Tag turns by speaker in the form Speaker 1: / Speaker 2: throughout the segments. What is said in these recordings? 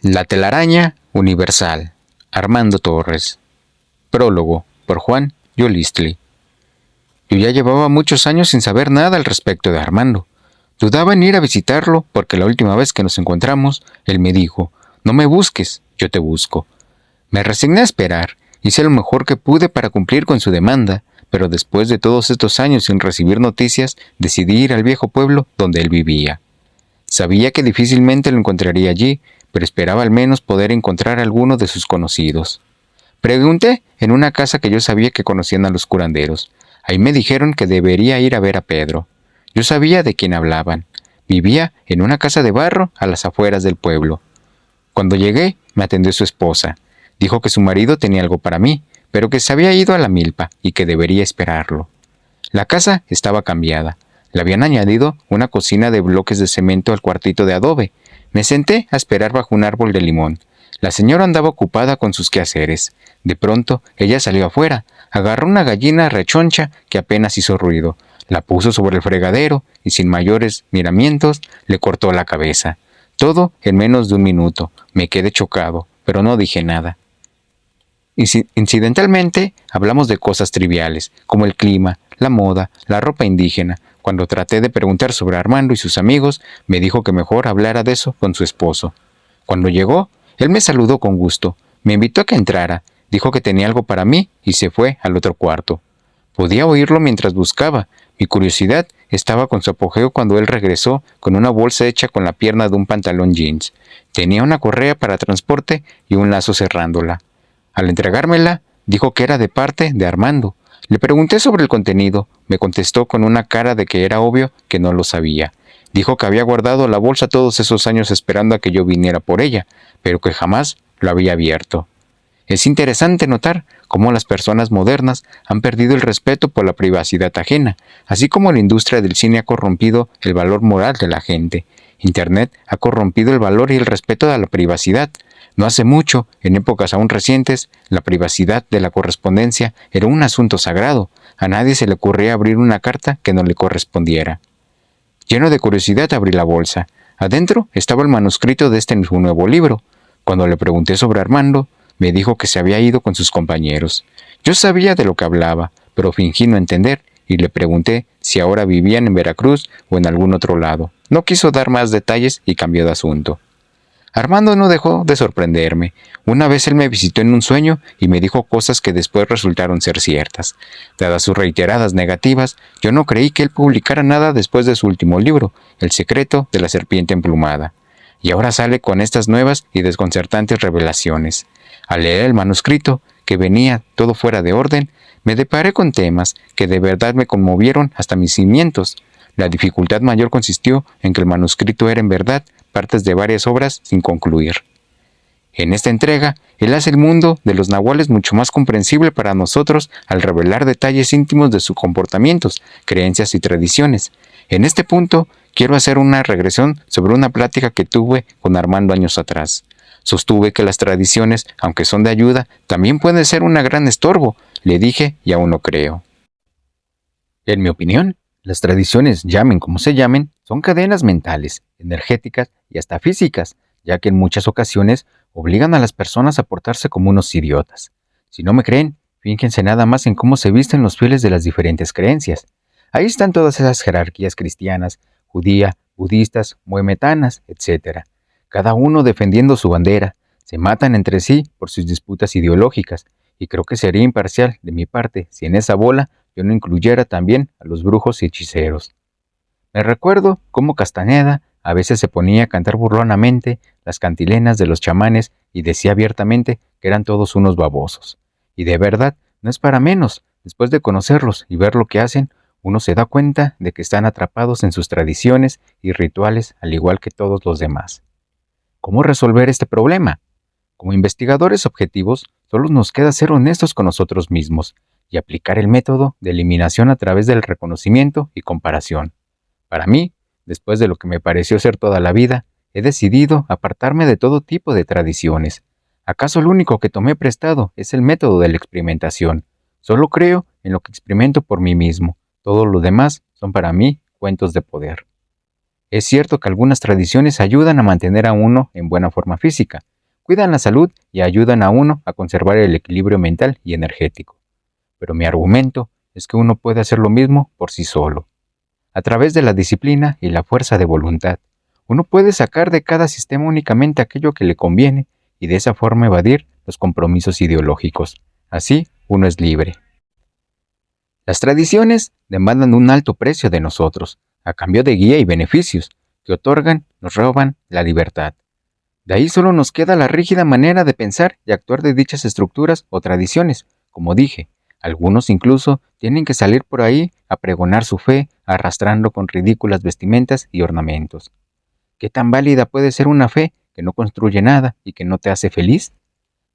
Speaker 1: La telaraña universal. Armando Torres. Prólogo por Juan Yolistli. Yo ya llevaba muchos años sin saber nada al respecto de Armando. Dudaba en ir a visitarlo porque la última vez que nos encontramos, él me dijo: "No me busques, yo te busco". Me resigné a esperar, hice lo mejor que pude para cumplir con su demanda, pero después de todos estos años sin recibir noticias, decidí ir al viejo pueblo donde él vivía. Sabía que difícilmente lo encontraría allí, pero esperaba al menos poder encontrar a alguno de sus conocidos. Pregunté en una casa que yo sabía que conocían a los curanderos. Ahí me dijeron que debería ir a ver a Pedro. Yo sabía de quién hablaban. Vivía en una casa de barro a las afueras del pueblo. Cuando llegué, me atendió su esposa. Dijo que su marido tenía algo para mí, pero que se había ido a la milpa y que debería esperarlo. La casa estaba cambiada. Le habían añadido una cocina de bloques de cemento al cuartito de adobe. Me senté a esperar bajo un árbol de limón. La señora andaba ocupada con sus quehaceres. De pronto, ella salió afuera, agarró una gallina rechoncha que apenas hizo ruido, la puso sobre el fregadero y sin mayores miramientos le cortó la cabeza. Todo en menos de un minuto. Me quedé chocado, pero no dije nada. Incidentalmente, hablamos de cosas triviales, como el clima, la moda, la ropa indígena. Cuando traté de preguntar sobre Armando y sus amigos, me dijo que mejor hablara de eso con su esposo. Cuando llegó, él me saludó con gusto, me invitó a que entrara, dijo que tenía algo para mí y se fue al otro cuarto. Podía oírlo mientras buscaba. Mi curiosidad estaba con su apogeo cuando él regresó con una bolsa hecha con la pierna de un pantalón jeans. Tenía una correa para transporte y un lazo cerrándola. Al entregármela, dijo que era de parte de Armando. Le pregunté sobre el contenido. Me contestó con una cara de que era obvio que no lo sabía. Dijo que había guardado la bolsa todos esos años esperando a que yo viniera por ella, pero que jamás lo había abierto. Es interesante notar cómo las personas modernas han perdido el respeto por la privacidad ajena, así como la industria del cine ha corrompido el valor moral de la gente. Internet ha corrompido el valor y el respeto a la privacidad. No hace mucho, en épocas aún recientes, la privacidad de la correspondencia era un asunto sagrado. A nadie se le ocurría abrir una carta que no le correspondiera. Lleno de curiosidad abrí la bolsa. Adentro estaba el manuscrito de su nuevo libro. Cuando le pregunté sobre Armando, me dijo que se había ido con sus compañeros. Yo sabía de lo que hablaba, pero fingí no entender y le pregunté si ahora vivían en Veracruz o en algún otro lado. No quiso dar más detalles y cambió de asunto. Armando no dejó de sorprenderme. Una vez él me visitó en un sueño y me dijo cosas que después resultaron ser ciertas. Dadas sus reiteradas negativas, yo no creí que él publicara nada después de su último libro, El secreto de la serpiente emplumada. Y ahora sale con estas nuevas y desconcertantes revelaciones. Al leer el manuscrito, que venía todo fuera de orden, me deparé con temas que de verdad me conmovieron hasta mis cimientos. La dificultad mayor consistió en que el manuscrito era en verdad partes de varias obras sin concluir. En esta entrega, él hace el mundo de los nahuales mucho más comprensible para nosotros al revelar detalles íntimos de sus comportamientos, creencias y tradiciones. En este punto, quiero hacer una regresión sobre una plática que tuve con Armando años atrás. Sostuve que las tradiciones, aunque son de ayuda, también pueden ser un gran estorbo, le dije y aún lo creo. En mi opinión, las tradiciones, llamen como se llamen, son cadenas mentales, energéticas y hasta físicas, ya que en muchas ocasiones obligan a las personas a portarse como unos idiotas. Si no me creen, fíjense nada más en cómo se visten los fieles de las diferentes creencias. Ahí están todas esas jerarquías cristianas, judía, budistas, muemetanas, etc. Cada uno defendiendo su bandera, se matan entre sí por sus disputas ideológicas, y creo que sería imparcial de mi parte si en esa bola yo no incluyera también a los brujos y hechiceros. Me recuerdo cómo Castañeda a veces se ponía a cantar burlonamente las cantilenas de los chamanes y decía abiertamente que eran todos unos babosos. Y de verdad, no es para menos. Después de conocerlos y ver lo que hacen, uno se da cuenta de que están atrapados en sus tradiciones y rituales al igual que todos los demás. ¿Cómo resolver este problema? Como investigadores objetivos, solo nos queda ser honestos con nosotros mismos y aplicar el método de eliminación a través del reconocimiento y comparación. Para mí, después de lo que me pareció ser toda la vida, he decidido apartarme de todo tipo de tradiciones. ¿Acaso lo único que tomé prestado es el método de la experimentación? Solo creo en lo que experimento por mí mismo. Todo lo demás son para mí cuentos de poder. Es cierto que algunas tradiciones ayudan a mantener a uno en buena forma física, cuidan la salud y ayudan a uno a conservar el equilibrio mental y energético. Pero mi argumento es que uno puede hacer lo mismo por sí solo. A través de la disciplina y la fuerza de voluntad, uno puede sacar de cada sistema únicamente aquello que le conviene y de esa forma evadir los compromisos ideológicos. Así, uno es libre. Las tradiciones demandan un alto precio de nosotros, a cambio de guía y beneficios, que otorgan, nos roban la libertad. De ahí solo nos queda la rígida manera de pensar y actuar de dichas estructuras o tradiciones. Como dije, algunos incluso tienen que salir por ahí a pregonar su fe, arrastrando con ridículas vestimentas y ornamentos. ¿Qué tan válida puede ser una fe que no construye nada y que no te hace feliz?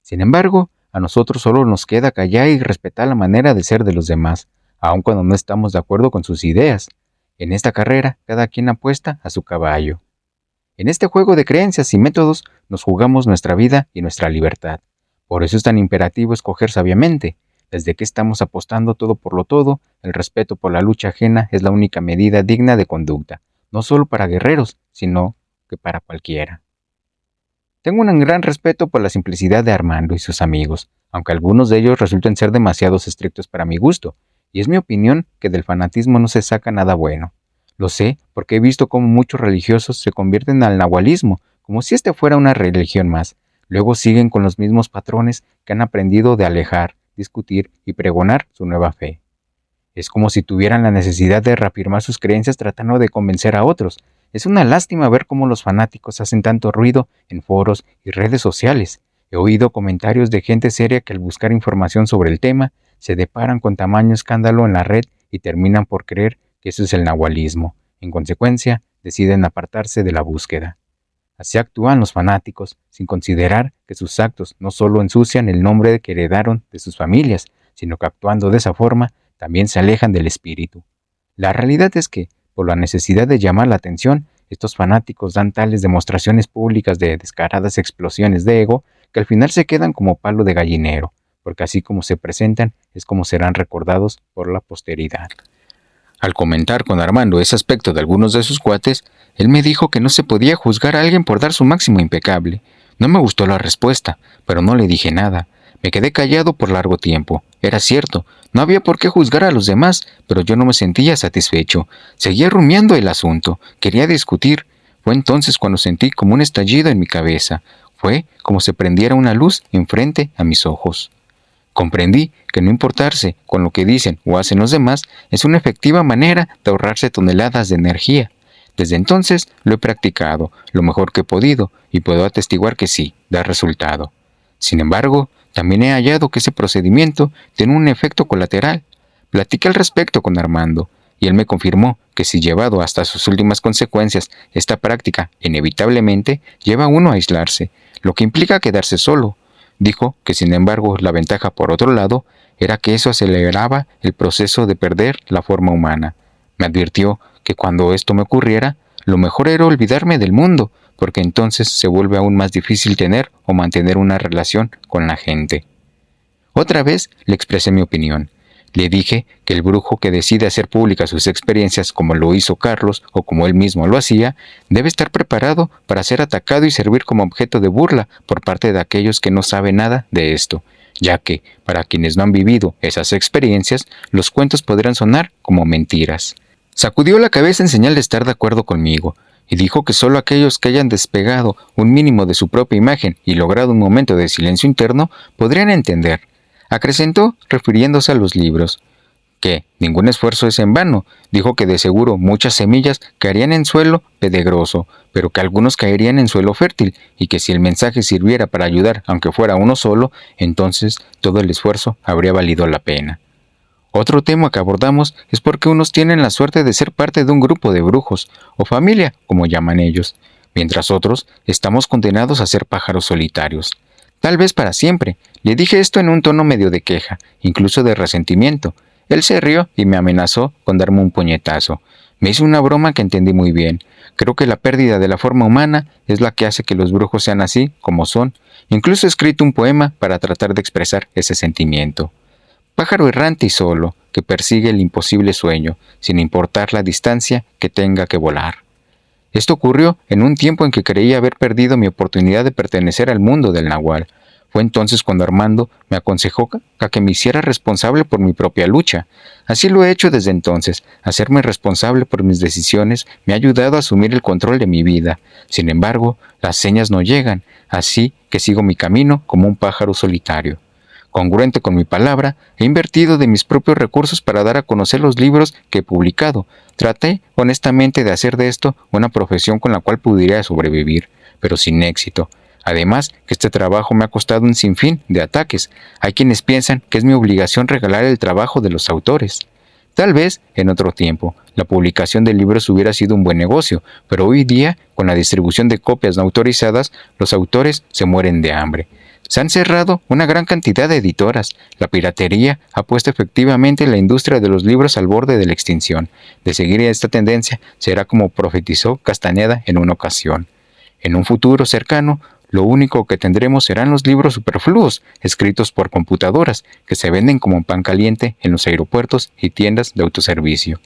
Speaker 1: Sin embargo, a nosotros solo nos queda callar y respetar la manera de ser de los demás, aun cuando no estamos de acuerdo con sus ideas. En esta carrera, cada quien apuesta a su caballo. En este juego de creencias y métodos nos jugamos nuestra vida y nuestra libertad. Por eso es tan imperativo escoger sabiamente. Desde que estamos apostando todo por lo todo, el respeto por la lucha ajena es la única medida digna de conducta, no solo para guerreros, sino que para cualquiera. Tengo un gran respeto por la simplicidad de Armando y sus amigos, aunque algunos de ellos resulten ser demasiados estrictos para mi gusto, y es mi opinión que del fanatismo no se saca nada bueno. Lo sé porque he visto cómo muchos religiosos se convierten al nahualismo, como si este fuera una religión más. Luego siguen con los mismos patrones que han aprendido de alejar, discutir y pregonar su nueva fe. Es como si tuvieran la necesidad de reafirmar sus creencias tratando de convencer a otros. Es una lástima ver cómo los fanáticos hacen tanto ruido en foros y redes sociales. He oído comentarios de gente seria que al buscar información sobre el tema se deparan con tamaño escándalo en la red y terminan por creer que eso es el nahualismo. En consecuencia, deciden apartarse de la búsqueda. Así actúan los fanáticos, sin considerar que sus actos no solo ensucian el nombre que heredaron de sus familias, sino que actuando de esa forma también se alejan del espíritu. La realidad es que, por la necesidad de llamar la atención, estos fanáticos dan tales demostraciones públicas de descaradas explosiones de ego que al final se quedan como palo de gallinero, porque así como se presentan es como serán recordados por la posteridad. Al comentar con Armando ese aspecto de algunos de sus cuates, él me dijo que no se podía juzgar a alguien por dar su máximo impecable. No me gustó la respuesta, pero no le dije nada. Me quedé callado por largo tiempo. Era cierto, no había por qué juzgar a los demás, pero yo no me sentía satisfecho. Seguía rumiando el asunto, quería discutir. Fue entonces cuando sentí como un estallido en mi cabeza. Fue como si prendiera una luz enfrente a mis ojos. Comprendí que no importarse con lo que dicen o hacen los demás es una efectiva manera de ahorrarse toneladas de energía. Desde entonces lo he practicado lo mejor que he podido y puedo atestiguar que sí, da resultado. Sin embargo, también he hallado que ese procedimiento tiene un efecto colateral. Platiqué al respecto con Armando y él me confirmó que si llevado hasta sus últimas consecuencias, esta práctica inevitablemente lleva a uno a aislarse, lo que implica quedarse solo. Dijo que sin embargo la ventaja por otro lado era que eso aceleraba el proceso de perder la forma humana. Me advirtió que cuando esto me ocurriera, lo mejor era olvidarme del mundo, porque entonces se vuelve aún más difícil tener o mantener una relación con la gente. Otra vez le expresé mi opinión. Le dije que el brujo que decide hacer públicas sus experiencias como lo hizo Carlos o como él mismo lo hacía, debe estar preparado para ser atacado y servir como objeto de burla por parte de aquellos que no saben nada de esto, ya que, para quienes no han vivido esas experiencias, los cuentos podrán sonar como mentiras. Sacudió la cabeza en señal de estar de acuerdo conmigo, y dijo que solo aquellos que hayan despegado un mínimo de su propia imagen y logrado un momento de silencio interno podrían entender. Acrecentó, refiriéndose a los libros, que ningún esfuerzo es en vano. Dijo que de seguro muchas semillas caerían en suelo pedregoso, pero que algunos caerían en suelo fértil, y que si el mensaje sirviera para ayudar, aunque fuera uno solo, entonces todo el esfuerzo habría valido la pena. Otro tema que abordamos es por qué unos tienen la suerte de ser parte de un grupo de brujos, o familia, como llaman ellos, mientras otros estamos condenados a ser pájaros solitarios. Tal vez para siempre. Le dije esto en un tono medio de queja, incluso de resentimiento. Él se rió y me amenazó con darme un puñetazo. Me hizo una broma que entendí muy bien. Creo que la pérdida de la forma humana es la que hace que los brujos sean así como son. Incluso he escrito un poema para tratar de expresar ese sentimiento. Pájaro errante y solo, que persigue el imposible sueño, sin importar la distancia que tenga que volar. Esto ocurrió en un tiempo en que creía haber perdido mi oportunidad de pertenecer al mundo del Nahual. Fue entonces cuando Armando me aconsejó a que me hiciera responsable por mi propia lucha. Así lo he hecho desde entonces. Hacerme responsable por mis decisiones me ha ayudado a asumir el control de mi vida. Sin embargo, las señas no llegan, así que sigo mi camino como un pájaro solitario. Congruente con mi palabra, he invertido de mis propios recursos para dar a conocer los libros que he publicado. Traté honestamente de hacer de esto una profesión con la cual pudiera sobrevivir, pero sin éxito. Además, que este trabajo me ha costado un sinfín de ataques. Hay quienes piensan que es mi obligación regalar el trabajo de los autores. Tal vez, en otro tiempo, la publicación de libros hubiera sido un buen negocio, pero hoy día, con la distribución de copias no autorizadas, los autores se mueren de hambre. Se han cerrado una gran cantidad de editoras. La piratería ha puesto efectivamente la industria de los libros al borde de la extinción. De seguir esta tendencia, será como profetizó Castañeda en una ocasión. En un futuro cercano, lo único que tendremos serán los libros superfluos, escritos por computadoras, que se venden como pan caliente en los aeropuertos y tiendas de autoservicio.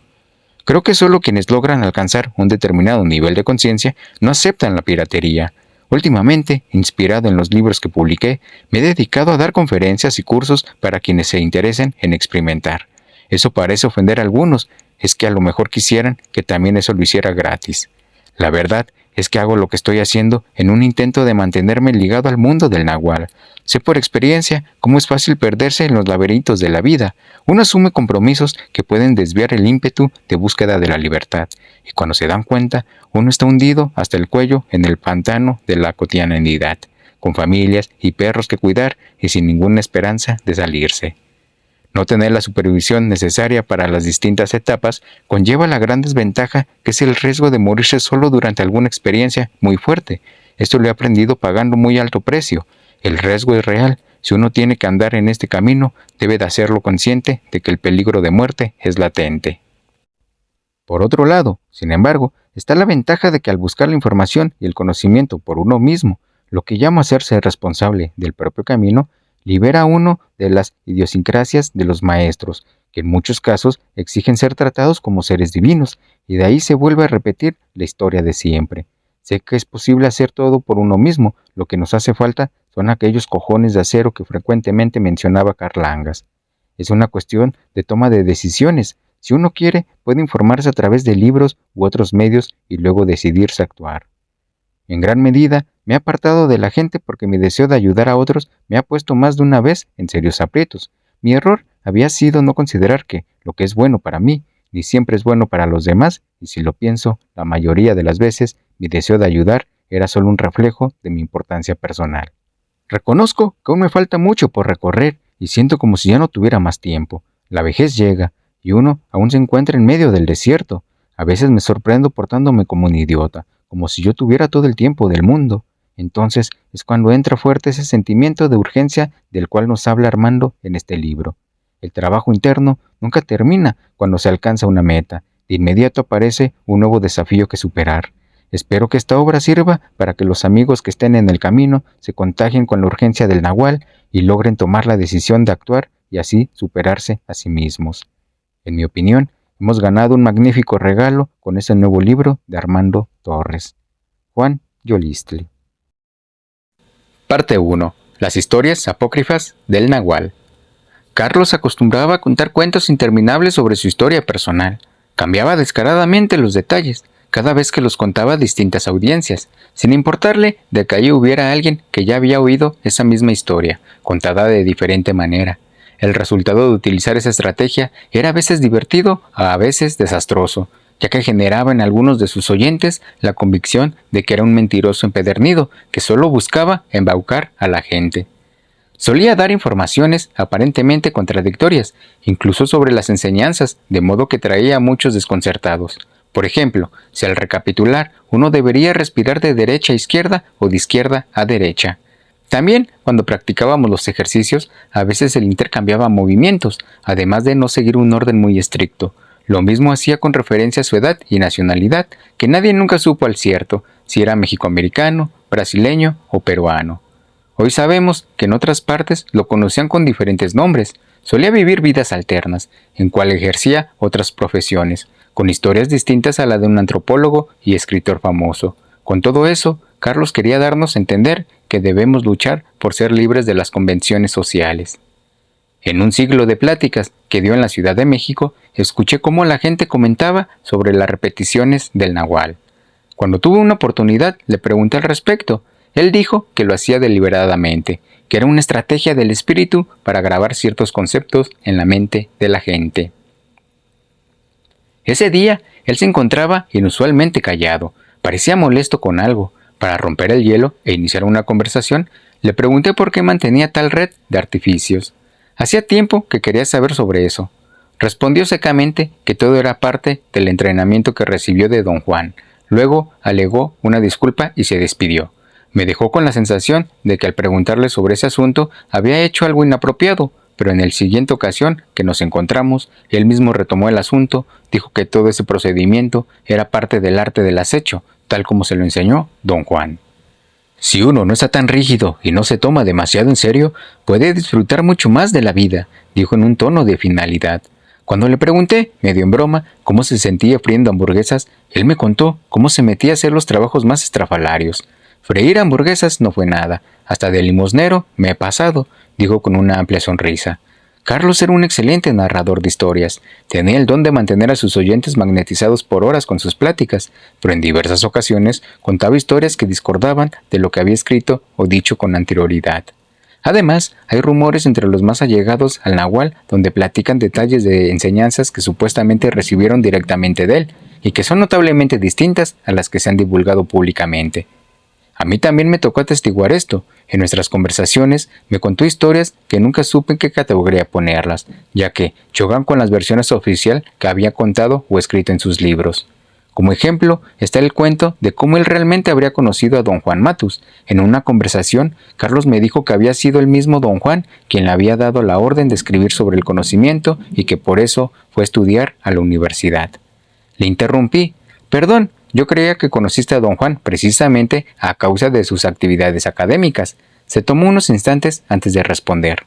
Speaker 1: Creo que solo quienes logran alcanzar un determinado nivel de conciencia no aceptan la piratería. Últimamente, inspirado en los libros que publiqué, me he dedicado a dar conferencias y cursos para quienes se interesen en experimentar. Eso parece ofender a algunos, es que a lo mejor quisieran que también eso lo hiciera gratis. La verdad es que hago lo que estoy haciendo en un intento de mantenerme ligado al mundo del Nahual. Sé por experiencia cómo es fácil perderse en los laberintos de la vida. Uno asume compromisos que pueden desviar el ímpetu de búsqueda de la libertad, y cuando se dan cuenta, uno está hundido hasta el cuello en el pantano de la cotidianidad, con familias y perros que cuidar y sin ninguna esperanza de salirse. No tener la supervisión necesaria para las distintas etapas conlleva la gran desventaja que es el riesgo de morirse solo durante alguna experiencia muy fuerte. Esto lo he aprendido pagando muy alto precio. El riesgo es real. Si uno tiene que andar en este camino, debe de hacerlo consciente de que el peligro de muerte es latente. Por otro lado, sin embargo, está la ventaja de que al buscar la información y el conocimiento por uno mismo, lo que llamo hacerse responsable del propio camino, libera a uno de las idiosincrasias de los maestros, que en muchos casos exigen ser tratados como seres divinos, y de ahí se vuelve a repetir la historia de siempre. Sé que es posible hacer todo por uno mismo, lo que nos hace falta son aquellos cojones de acero que frecuentemente mencionaba Karl Angas. Es una cuestión de toma de decisiones. Si uno quiere, puede informarse a través de libros u otros medios y luego decidirse a actuar. En gran medida, me he apartado de la gente porque mi deseo de ayudar a otros me ha puesto más de una vez en serios aprietos. Mi error había sido no considerar que lo que es bueno para mí, ni siempre es bueno para los demás, y si lo pienso, la mayoría de las veces, mi deseo de ayudar era solo un reflejo de mi importancia personal. Reconozco que aún me falta mucho por recorrer y siento como si ya no tuviera más tiempo. La vejez llega y uno aún se encuentra en medio del desierto. A veces me sorprendo portándome como un idiota, como si yo tuviera todo el tiempo del mundo. Entonces es cuando entra fuerte ese sentimiento de urgencia del cual nos habla Armando en este libro. El trabajo interno nunca termina cuando se alcanza una meta. De inmediato aparece un nuevo desafío que superar. Espero que esta obra sirva para que los amigos que estén en el camino se contagien con la urgencia del Nahual y logren tomar la decisión de actuar y así superarse a sí mismos. En mi opinión, hemos ganado un magnífico regalo con ese nuevo libro de Armando Torres. Juan Yolistli. Parte 1. Las historias apócrifas del Nahual. Carlos acostumbraba a contar cuentos interminables sobre su historia personal. Cambiaba descaradamente los detalles cada vez que los contaba a distintas audiencias, sin importarle de que allí hubiera alguien que ya había oído esa misma historia, contada de diferente manera. El resultado de utilizar esa estrategia era a veces divertido, a veces desastroso, ya que generaba en algunos de sus oyentes la convicción de que era un mentiroso empedernido que solo buscaba embaucar a la gente. Solía dar informaciones aparentemente contradictorias, incluso sobre las enseñanzas, de modo que traía a muchos desconcertados. Por ejemplo, si al recapitular uno debería respirar de derecha a izquierda o de izquierda a derecha. También, cuando practicábamos los ejercicios, a veces él intercambiaba movimientos, además de no seguir un orden muy estricto. Lo mismo hacía con referencia a su edad y nacionalidad, que nadie nunca supo al cierto si era mexicoamericano, brasileño o peruano. Hoy sabemos que en otras partes lo conocían con diferentes nombres. Solía vivir vidas alternas, en cual ejercía otras profesiones, con historias distintas a la de un antropólogo y escritor famoso. Con todo eso, Carlos quería darnos a entender que debemos luchar por ser libres de las convenciones sociales. En un siglo de pláticas que dio en la Ciudad de México, escuché cómo la gente comentaba sobre las repeticiones del Nahual. Cuando tuve una oportunidad, le pregunté al respecto. Él dijo que lo hacía deliberadamente, que era una estrategia del espíritu para grabar ciertos conceptos en la mente de la gente. Ese día, él se encontraba inusualmente callado, parecía molesto con algo. Para romper el hielo e iniciar una conversación, le pregunté por qué mantenía tal red de artificios. Hacía tiempo que quería saber sobre eso. Respondió secamente que todo era parte del entrenamiento que recibió de don Juan. Luego alegó una disculpa y se despidió. Me dejó con la sensación de que al preguntarle sobre ese asunto había hecho algo inapropiado, pero en la siguiente ocasión que nos encontramos, él mismo retomó el asunto, dijo que todo ese procedimiento era parte del arte del acecho, tal como se lo enseñó don Juan. Si uno no está tan rígido y no se toma demasiado en serio, puede disfrutar mucho más de la vida, dijo en un tono de finalidad. Cuando le pregunté, medio en broma, cómo se sentía friendo hamburguesas, él me contó cómo se metía a hacer los trabajos más estrafalarios. Freír hamburguesas no fue nada, hasta de limosnero me he pasado, dijo con una amplia sonrisa. Carlos era un excelente narrador de historias. Tenía el don de mantener a sus oyentes magnetizados por horas con sus pláticas, pero en diversas ocasiones contaba historias que discordaban de lo que había escrito o dicho con anterioridad. Además, hay rumores entre los más allegados al Nahual donde platican detalles de enseñanzas que supuestamente recibieron directamente de él y que son notablemente distintas a las que se han divulgado públicamente. A mí también me tocó atestiguar esto. En nuestras conversaciones me contó historias que nunca supe en qué categoría ponerlas, ya que chocan con las versiones oficial que había contado o escrito en sus libros. Como ejemplo está el cuento de cómo él realmente habría conocido a don Juan Matus. En una conversación, Carlos me dijo que había sido el mismo don Juan quien le había dado la orden de escribir sobre el conocimiento y que por eso fue a estudiar a la universidad. Le interrumpí. Perdón, yo creía que conociste a don Juan precisamente a causa de sus actividades académicas. Se tomó unos instantes antes de responder.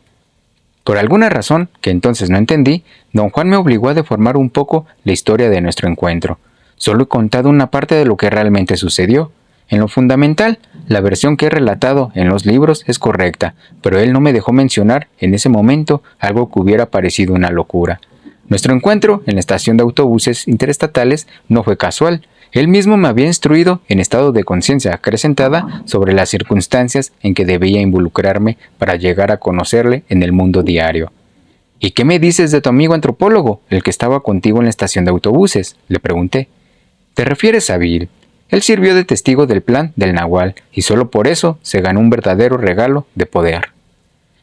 Speaker 1: Por alguna razón, que entonces no entendí, don Juan me obligó a deformar un poco la historia de nuestro encuentro. Solo he contado una parte de lo que realmente sucedió. En lo fundamental, la versión que he relatado en los libros es correcta, pero él no me dejó mencionar en ese momento algo que hubiera parecido una locura. Nuestro encuentro en la estación de autobuses interestatales no fue casual. Él mismo me había instruido en estado de conciencia acrecentada sobre las circunstancias en que debía involucrarme para llegar a conocerle en el mundo diario. ¿Y qué me dices de tu amigo antropólogo, el que estaba contigo en la estación de autobuses?, le pregunté. ¿Te refieres a Bill? Él sirvió de testigo del plan del Nahual y solo por eso se ganó un verdadero regalo de poder.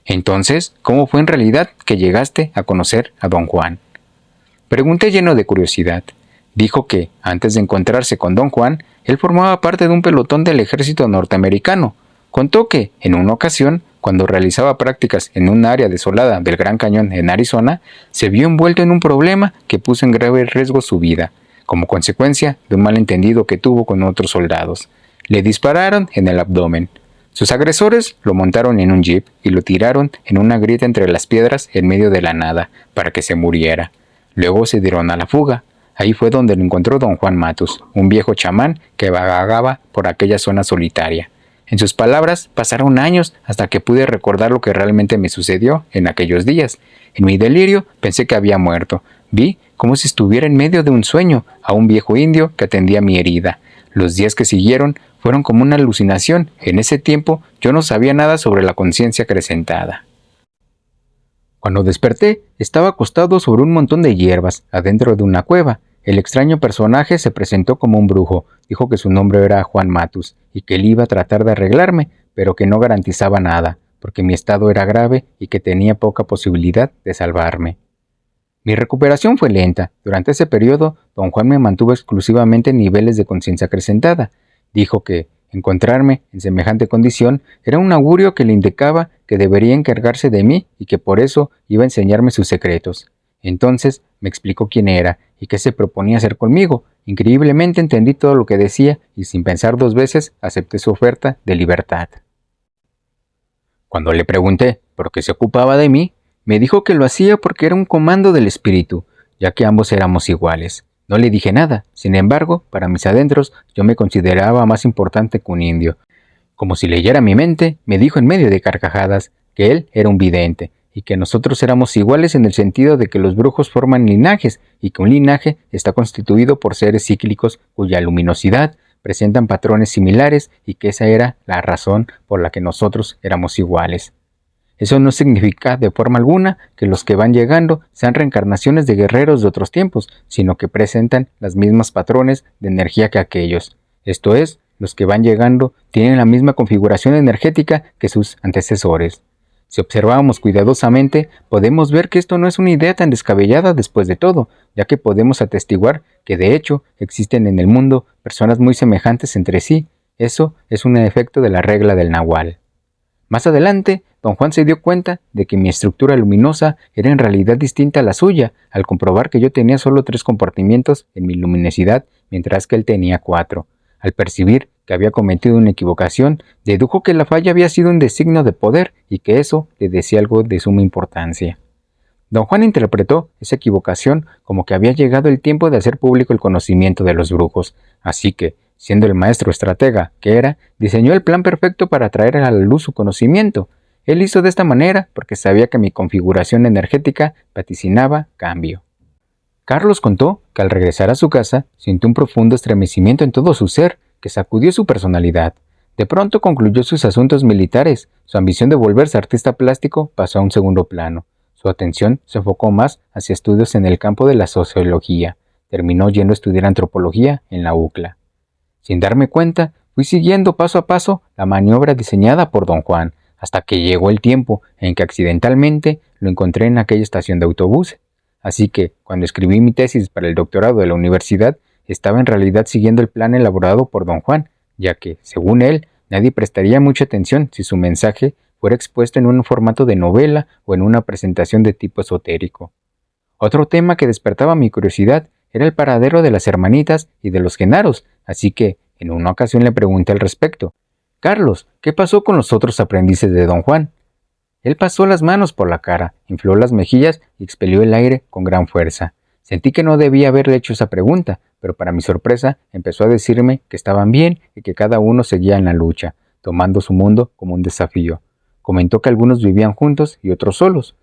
Speaker 1: Entonces, ¿cómo fue en realidad que llegaste a conocer a don Juan? Pregunté lleno de curiosidad. Dijo que, antes de encontrarse con don Juan, él formaba parte de un pelotón del ejército norteamericano. Contó que, en una ocasión, cuando realizaba prácticas en un área desolada del Gran Cañón en Arizona, se vio envuelto en un problema que puso en grave riesgo su vida, como consecuencia de un malentendido que tuvo con otros soldados. Le dispararon en el abdomen. Sus agresores lo montaron en un jeep y lo tiraron en una grieta entre las piedras en medio de la nada, para que se muriera. Luego se dieron a la fuga. Ahí fue donde lo encontró don Juan Matus, un viejo chamán que vagaba por aquella zona solitaria. En sus palabras, pasaron años hasta que pude recordar lo que realmente me sucedió en aquellos días. En mi delirio pensé que había muerto. Vi como si estuviera en medio de un sueño a un viejo indio que atendía mi herida. Los días que siguieron fueron como una alucinación. En ese tiempo yo no sabía nada sobre la conciencia acrecentada. Cuando desperté, estaba acostado sobre un montón de hierbas, adentro de una cueva. El extraño personaje se presentó como un brujo, dijo que su nombre era Juan Matus, y que él iba a tratar de arreglarme, pero que no garantizaba nada, porque mi estado era grave y que tenía poca posibilidad de salvarme. Mi recuperación fue lenta. Durante ese periodo, don Juan me mantuvo exclusivamente en niveles de conciencia acrecentada. Dijo que encontrarme en semejante condición era un augurio que le indicaba que debería encargarse de mí y que por eso iba a enseñarme sus secretos. Entonces me explicó quién era y qué se proponía hacer conmigo. Increíblemente entendí todo lo que decía y sin pensar dos veces acepté su oferta de libertad. Cuando le pregunté por qué se ocupaba de mí, me dijo que lo hacía porque era un comando del espíritu, ya que ambos éramos iguales. No le dije nada, sin embargo, para mis adentros yo me consideraba más importante que un indio. Como si leyera mi mente, me dijo en medio de carcajadas que él era un vidente y que nosotros éramos iguales en el sentido de que los brujos forman linajes y que un linaje está constituido por seres cíclicos cuya luminosidad presentan patrones similares y que esa era la razón por la que nosotros éramos iguales. Eso no significa de forma alguna que los que van llegando sean reencarnaciones de guerreros de otros tiempos, sino que presentan los mismos patrones de energía que aquellos. Esto es, los que van llegando tienen la misma configuración energética que sus antecesores. Si observamos cuidadosamente, podemos ver que esto no es una idea tan descabellada después de todo, ya que podemos atestiguar que de hecho existen en el mundo personas muy semejantes entre sí. Eso es un efecto de la regla del Nahual. Más adelante, don Juan se dio cuenta de que mi estructura luminosa era en realidad distinta a la suya, al comprobar que yo tenía solo 3 compartimientos en mi luminosidad, mientras que él tenía 4. Al percibir que había cometido una equivocación, dedujo que la falla había sido un designio de poder y que eso le decía algo de suma importancia. Don Juan interpretó esa equivocación como que había llegado el tiempo de hacer público el conocimiento de los brujos, así que, siendo el maestro estratega que era, diseñó el plan perfecto para traer a la luz su conocimiento. Él hizo de esta manera porque sabía que mi configuración energética vaticinaba cambio. Carlos contó que al regresar a su casa sintió un profundo estremecimiento en todo su ser que sacudió su personalidad. De pronto concluyó sus asuntos militares, su ambición de volverse artista plástico pasó a un segundo plano. Su atención se enfocó más hacia estudios en el campo de la sociología. Terminó yendo a estudiar antropología en la UCLA. Sin darme cuenta, fui siguiendo paso a paso la maniobra diseñada por don Juan, hasta que llegó el tiempo en que accidentalmente lo encontré en aquella estación de autobús. Así que, cuando escribí mi tesis para el doctorado de la universidad, estaba en realidad siguiendo el plan elaborado por don Juan, ya que, según él, nadie prestaría mucha atención si su mensaje fuera expuesto en un formato de novela o en una presentación de tipo esotérico. Otro tema que despertaba mi curiosidad era el paradero de las hermanitas y de los Genaros, así que en una ocasión le pregunté al respecto. Carlos, ¿qué pasó con los otros aprendices de don Juan? Él pasó las manos por la cara, infló las mejillas y expelió el aire con gran fuerza. Sentí que no debía haberle hecho esa pregunta, pero para mi sorpresa empezó a decirme que estaban bien y que cada uno seguía en la lucha, tomando su mundo como un desafío. Comentó que algunos vivían juntos y otros solos.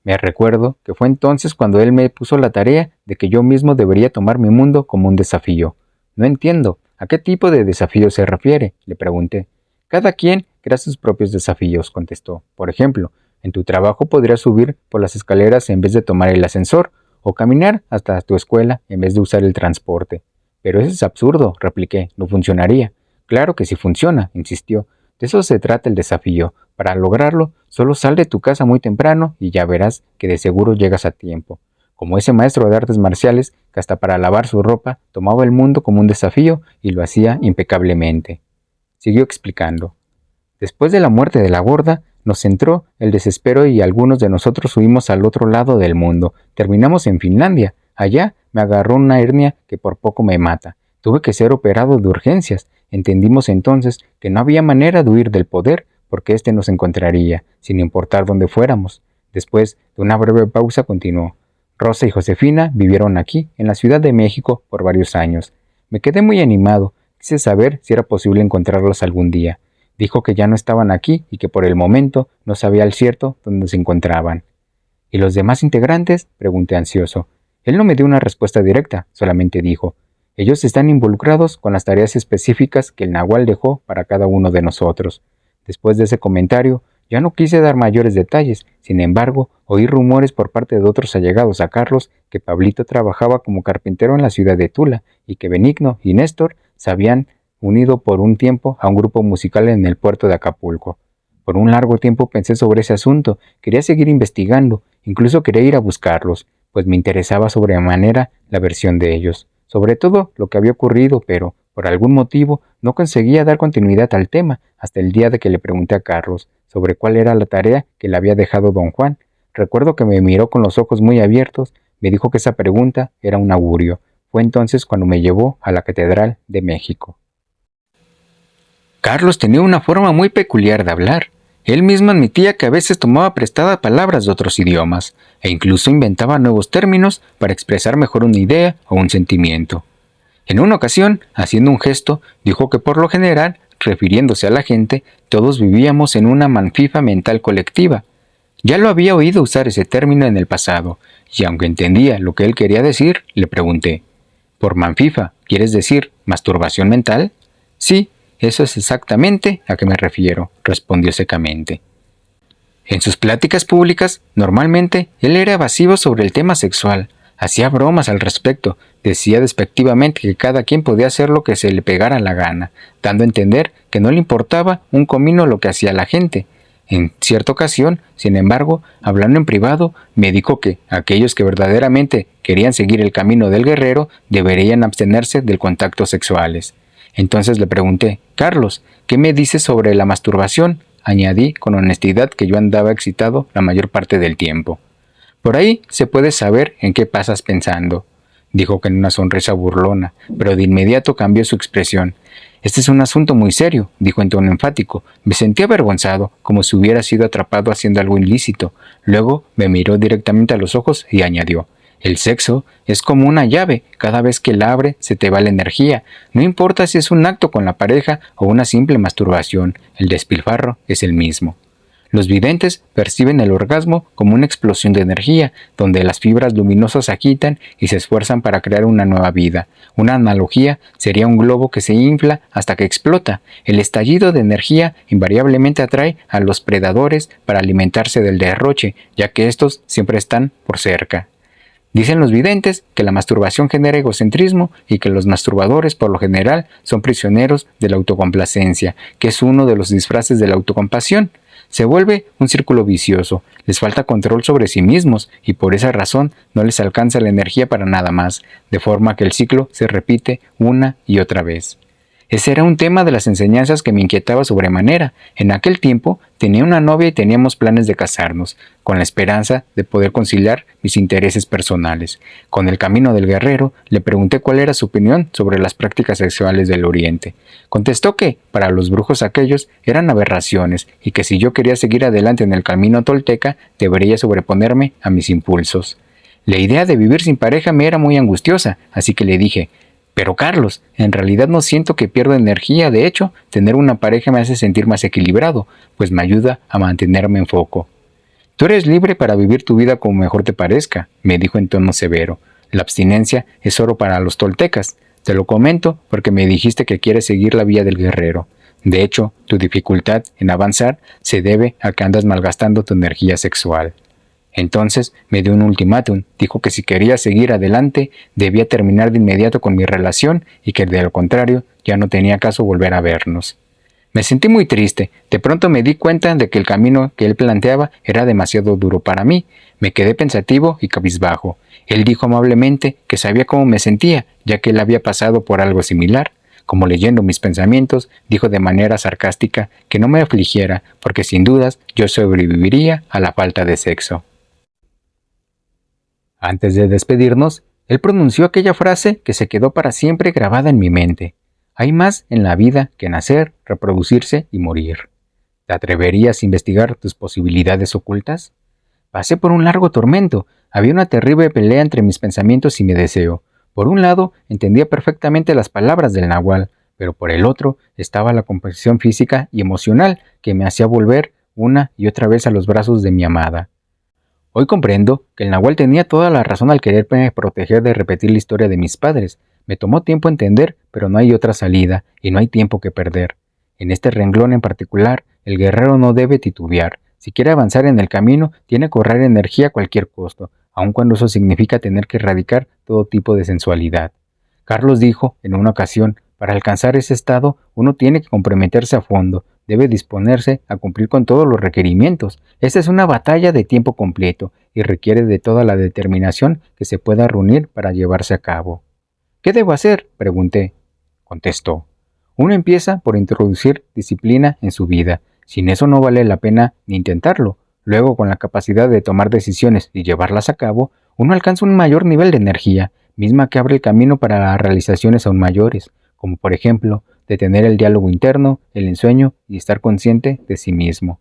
Speaker 1: Me recuerdo que fue entonces cuando él me puso la tarea de que yo mismo debería tomar mi mundo como un desafío. No entiendo, ¿a qué tipo de desafío se refiere?, le pregunté. Cada quien crea sus propios desafíos, contestó. Por ejemplo, en tu trabajo podrías subir por las escaleras en vez de tomar el ascensor, o caminar hasta tu escuela en vez de usar el transporte. Pero eso es absurdo, repliqué, no funcionaría. Claro que sí funciona, insistió. De eso se trata el desafío. Para lograrlo, solo sal de tu casa muy temprano y ya verás que de seguro llegas a tiempo. Como ese maestro de artes marciales que hasta para lavar su ropa tomaba el mundo como un desafío y lo hacía impecablemente. Siguió explicando. Después de la muerte de la gorda, nos entró el desespero y algunos de nosotros huimos al otro lado del mundo. Terminamos en Finlandia. Allá me agarró una hernia que por poco me mata. Tuve que ser operado de urgencias. Entendimos entonces que no había manera de huir del poder, porque éste nos encontraría, sin importar dónde fuéramos. Después de una breve pausa continuó. Rosa y Josefina vivieron aquí, en la Ciudad de México, por varios años. Me quedé muy animado. Quise saber si era posible encontrarlos algún día. Dijo que ya no estaban aquí y que por el momento no sabía al cierto dónde se encontraban. ¿Y los demás integrantes?, pregunté ansioso. Él no me dio una respuesta directa, solamente dijo: ellos están involucrados con las tareas específicas que el Nahual dejó para cada uno de nosotros. Después de ese comentario, ya no quise dar mayores detalles. Sin embargo, oí rumores por parte de otros allegados a Carlos que Pablito trabajaba como carpintero en la ciudad de Tula y que Benigno y Néstor se habían unido por un tiempo a un grupo musical en el puerto de Acapulco. Por un largo tiempo pensé sobre ese asunto, quería seguir investigando, incluso quería ir a buscarlos, pues me interesaba sobremanera la versión de ellos, sobre todo lo que había ocurrido, pero, por algún motivo, no conseguía dar continuidad al tema hasta el día de que le pregunté a Carlos sobre cuál era la tarea que le había dejado don Juan. Recuerdo que me miró con los ojos muy abiertos, me dijo que esa pregunta era un augurio. Fue entonces cuando me llevó a la Catedral de México. Carlos tenía una forma muy peculiar de hablar. Él mismo admitía que a veces tomaba prestadas palabras de otros idiomas, e incluso inventaba nuevos términos para expresar mejor una idea o un sentimiento. En una ocasión, haciendo un gesto, dijo que por lo general, refiriéndose a la gente, todos vivíamos en una manfifa mental colectiva. Ya lo había oído usar ese término en el pasado, y aunque entendía lo que él quería decir, le pregunté, ¿por manfifa quieres decir masturbación mental? Sí, eso es exactamente a que me refiero, respondió secamente. En sus pláticas públicas, normalmente, él era evasivo sobre el tema sexual, hacía bromas al respecto, decía despectivamente que cada quien podía hacer lo que se le pegara la gana, dando a entender que no le importaba un comino lo que hacía la gente. En cierta ocasión, sin embargo, hablando en privado, me dijo que aquellos que verdaderamente querían seguir el camino del guerrero deberían abstenerse del contacto sexuales. Entonces le pregunté, Carlos, ¿qué me dices sobre la masturbación? Añadí con honestidad que yo andaba excitado la mayor parte del tiempo. Por ahí se puede saber en qué pasas pensando, dijo con una sonrisa burlona, pero de inmediato cambió su expresión. Este es un asunto muy serio, dijo en tono enfático. Me sentí avergonzado, como si hubiera sido atrapado haciendo algo ilícito. Luego me miró directamente a los ojos y añadió, el sexo es como una llave, cada vez que la abre se te va la energía. No importa si es un acto con la pareja o una simple masturbación, el despilfarro es el mismo. Los videntes perciben el orgasmo como una explosión de energía, donde las fibras luminosas se agitan y se esfuerzan para crear una nueva vida. Una analogía sería un globo que se infla hasta que explota. El estallido de energía invariablemente atrae a los predadores para alimentarse del derroche, ya que estos siempre están por cerca. Dicen los videntes que la masturbación genera egocentrismo y que los masturbadores por lo general son prisioneros de la autocomplacencia, que es uno de los disfraces de la autocompasión. Se vuelve un círculo vicioso, les falta control sobre sí mismos y por esa razón no les alcanza la energía para nada más, de forma que el ciclo se repite una y otra vez. Ese era un tema de las enseñanzas que me inquietaba sobremanera. En aquel tiempo tenía una novia y teníamos planes de casarnos, con la esperanza de poder conciliar mis intereses personales. Con el camino del guerrero, le pregunté cuál era su opinión sobre las prácticas sexuales del Oriente. Contestó que, para los brujos aquellos, eran aberraciones y que si yo quería seguir adelante en el camino tolteca, debería sobreponerme a mis impulsos. La idea de vivir sin pareja me era muy angustiosa, así que le dije, pero Carlos, en realidad no siento que pierda energía, de hecho, tener una pareja me hace sentir más equilibrado, pues me ayuda a mantenerme en foco. Tú eres libre para vivir tu vida como mejor te parezca, me dijo en tono severo. La abstinencia es oro para los toltecas. Te lo comento porque me dijiste que quieres seguir la vía del guerrero. De hecho, tu dificultad en avanzar se debe a que andas malgastando tu energía sexual. Entonces me dio un ultimátum, dijo que si quería seguir adelante debía terminar de inmediato con mi relación y que de lo contrario ya no tenía caso volver a vernos. Me sentí muy triste, de pronto me di cuenta de que el camino que él planteaba era demasiado duro para mí, me quedé pensativo y cabizbajo. Él dijo amablemente que sabía cómo me sentía, ya que él había pasado por algo similar. Como leyendo mis pensamientos, dijo de manera sarcástica que no me afligiera, porque sin dudas yo sobreviviría a la falta de sexo. Antes de despedirnos, él pronunció aquella frase que se quedó para siempre grabada en mi mente. Hay más en la vida que nacer, reproducirse y morir. ¿Te atreverías a investigar tus posibilidades ocultas? Pasé por un largo tormento. Había una terrible pelea entre mis pensamientos y mi deseo. Por un lado, entendía perfectamente las palabras del nahual, pero por el otro estaba la composición física y emocional que me hacía volver una y otra vez a los brazos de mi amada. Hoy comprendo que el nahual tenía toda la razón al quererme proteger de repetir la historia de mis padres. Me tomó tiempo entender, pero no hay otra salida, y no hay tiempo que perder. En este renglón en particular, el guerrero no debe titubear. Si quiere avanzar en el camino, tiene que ahorrar energía a cualquier costo, aun cuando eso significa tener que erradicar todo tipo de sensualidad. Carlos dijo, en una ocasión, para alcanzar ese estado, uno tiene que comprometerse a fondo, debe disponerse a cumplir con todos los requerimientos. Esta es una batalla de tiempo completo y requiere de toda la determinación que se pueda reunir para llevarse a cabo. ¿Qué debo hacer?, pregunté. Contestó. Uno empieza por introducir disciplina en su vida. Sin eso no vale la pena ni intentarlo. Luego, con la capacidad de tomar decisiones y llevarlas a cabo, uno alcanza un mayor nivel de energía, misma que abre el camino para las realizaciones aún mayores, como por ejemplo, de tener el diálogo interno, el ensueño y estar consciente de sí mismo.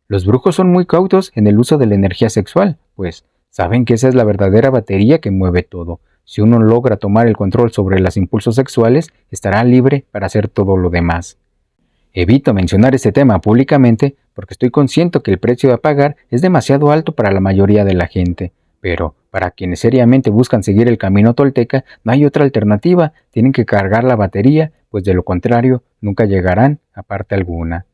Speaker 1: Los brujos son muy cautos en el uso de la energía sexual, pues saben que esa es la verdadera batería que mueve todo. Si uno logra tomar el control sobre los impulsos sexuales, estará libre para hacer todo lo demás. Evito mencionar este tema públicamente porque estoy consciente que el precio a pagar es demasiado alto para la mayoría de la gente, pero para quienes seriamente buscan seguir el camino tolteca no hay otra alternativa, tienen que cargar la batería, pues de lo contrario nunca llegarán a parte alguna.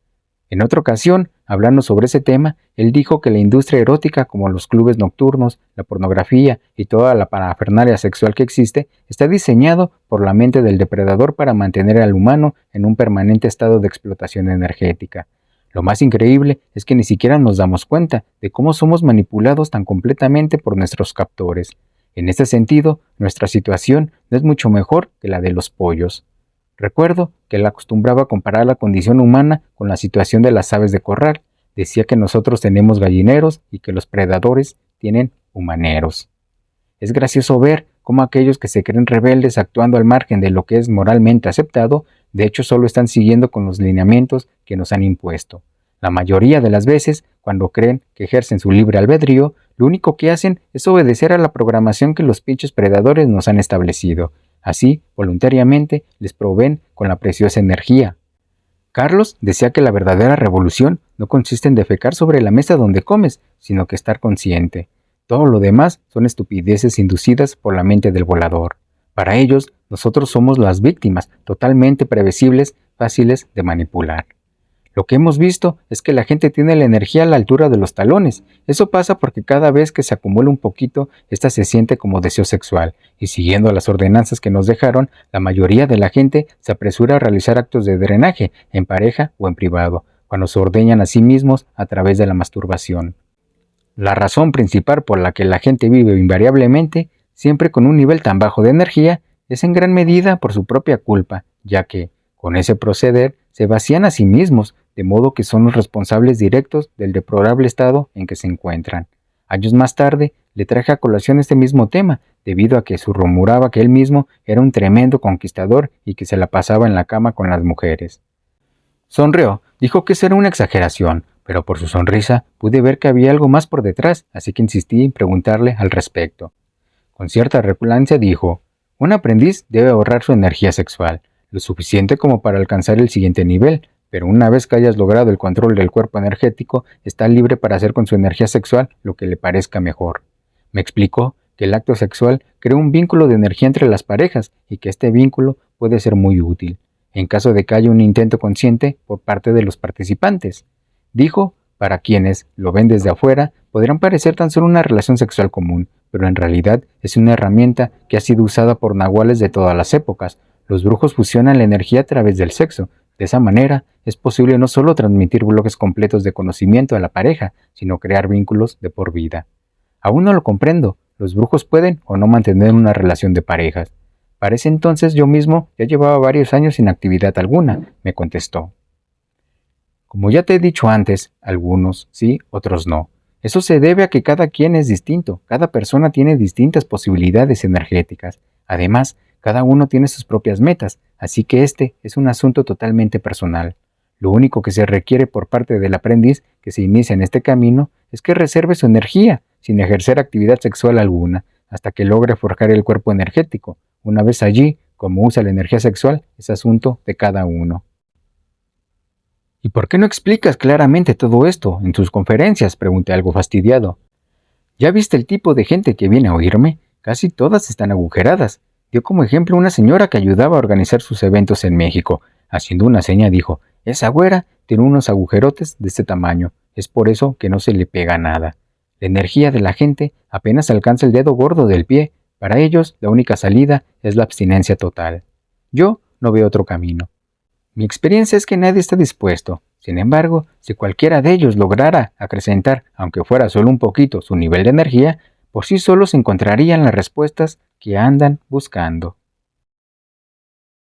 Speaker 1: En otra ocasión, hablando sobre ese tema, él dijo que la industria erótica, como los clubes nocturnos, la pornografía y toda la parafernalia sexual que existe, está diseñado por la mente del depredador para mantener al humano en un permanente estado de explotación energética. Lo más increíble es que ni siquiera nos damos cuenta de cómo somos manipulados tan completamente por nuestros captores. En este sentido, nuestra situación no es mucho mejor que la de los pollos. Recuerdo que él acostumbraba a comparar la condición humana con la situación de las aves de corral. Decía que nosotros tenemos gallineros y que los predadores tienen humaneros. Es gracioso ver cómo aquellos que se creen rebeldes actuando al margen de lo que es moralmente aceptado, de hecho solo están siguiendo con los lineamientos que nos han impuesto. La mayoría de las veces, cuando creen que ejercen su libre albedrío, lo único que hacen es obedecer a la programación que los pinches predadores nos han establecido. Así, voluntariamente, les proveen con la preciosa energía. Carlos decía que la verdadera revolución no consiste en defecar sobre la mesa donde comes, sino que estar consciente. Todo lo demás son estupideces inducidas por la mente del volador. Para ellos, nosotros somos las víctimas, totalmente previsibles, fáciles de manipular. Lo que hemos visto es que la gente tiene la energía a la altura de los talones. Eso pasa porque cada vez que se acumula un poquito, esta se siente como deseo sexual, y siguiendo las ordenanzas que nos dejaron, la mayoría de la gente se apresura a realizar actos de drenaje, en pareja o en privado, cuando se ordeñan a sí mismos a través de la masturbación. La razón principal por la que la gente vive invariablemente, siempre con un nivel tan bajo de energía, es en gran medida por su propia culpa, ya que, con ese proceder, se vacían a sí mismos, de modo que son los responsables directos del deplorable estado en que se encuentran. Años más tarde, le traje a colación este mismo tema, debido a que se rumoraba que él mismo era un tremendo conquistador y que se la pasaba en la cama con las mujeres. Sonrió, dijo que eso era una exageración, pero por su sonrisa pude ver que había algo más por detrás, así que insistí en preguntarle al respecto. Con cierta repugnancia dijo, un aprendiz debe ahorrar su energía sexual, lo suficiente como para alcanzar el siguiente nivel, pero una vez que hayas logrado el control del cuerpo energético, está libre para hacer con su energía sexual lo que le parezca mejor. Me explicó que el acto sexual crea un vínculo de energía entre las parejas y que este vínculo puede ser muy útil, en caso de que haya un intento consciente por parte de los participantes. Dijo, para quienes lo ven desde afuera, podrían parecer tan solo una relación sexual común, pero en realidad es una herramienta que ha sido usada por nahuales de todas las épocas. Los brujos fusionan la energía a través del sexo. De esa manera, es posible no solo transmitir bloques completos de conocimiento a la pareja, sino crear vínculos de por vida. Aún no lo comprendo, los brujos pueden o no mantener una relación de parejas. Para ese entonces yo mismo ya llevaba varios años sin actividad alguna, me contestó. Como ya te he dicho antes, algunos sí, otros no. Eso se debe a que cada quien es distinto, cada persona tiene distintas posibilidades energéticas. Además, cada uno tiene sus propias metas, así que este es un asunto totalmente personal. Lo único que se requiere por parte del aprendiz que se inicia en este camino es que reserve su energía, sin ejercer actividad sexual alguna, hasta que logre forjar el cuerpo energético. Una vez allí, como usa la energía sexual, es asunto de cada uno. ¿Y por qué no explicas claramente todo esto en tus conferencias?, pregunté algo fastidiado. ¿Ya viste el tipo de gente que viene a oírme? Casi todas están agujeradas. Dio como ejemplo una señora que ayudaba a organizar sus eventos en México. Haciendo una seña dijo, esa güera tiene unos agujerotes de este tamaño, es por eso que no se le pega nada. La energía de la gente apenas alcanza el dedo gordo del pie. Para ellos, la única salida es la abstinencia total. Yo no veo otro camino. Mi experiencia es que nadie está dispuesto. Sin embargo, si cualquiera de ellos lograra acrecentar, aunque fuera solo un poquito, su nivel de energía, por sí solos encontrarían las respuestas que andan buscando.